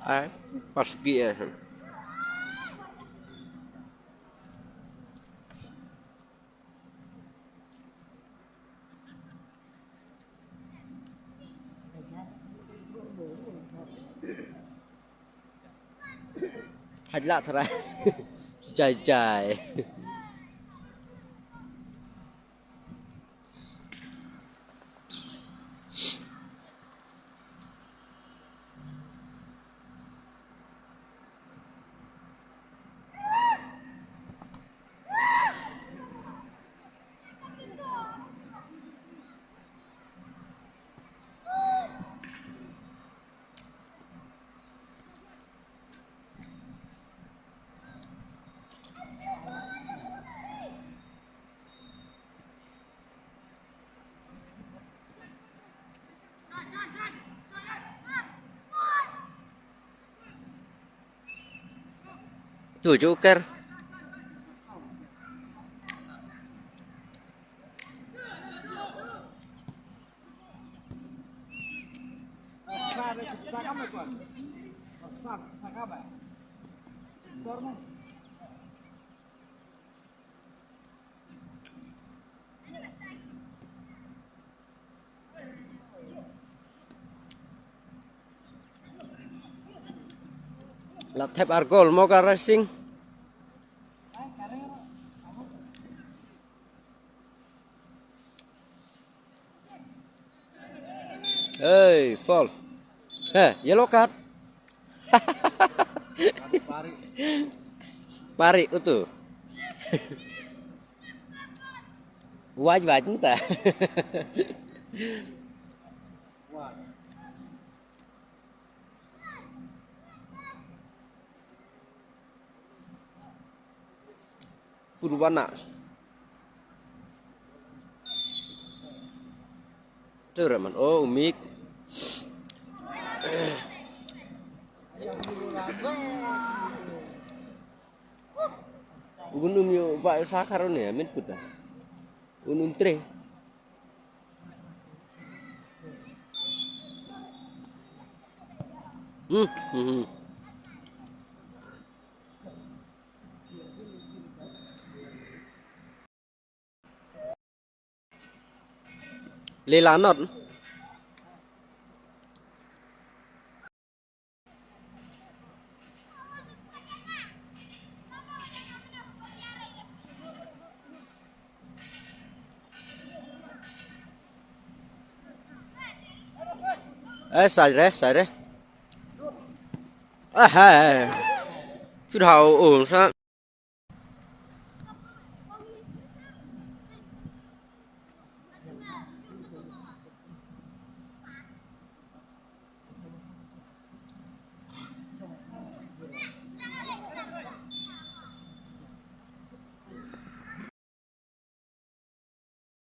Ai, pas kia. Hành lạ thật đấy. Trời trời. Tuh Joker. Là thép argol mau ke racing. Hey, fall. Yellow card. Pari itu. Wajib ta. Purwana. Tuh Raman. Oh, Umik. Gunung yo Pak Sakaron ya min puta. Gunung tre. Lelanot. Sai đấy. À ha. Chút hậu ổn sao?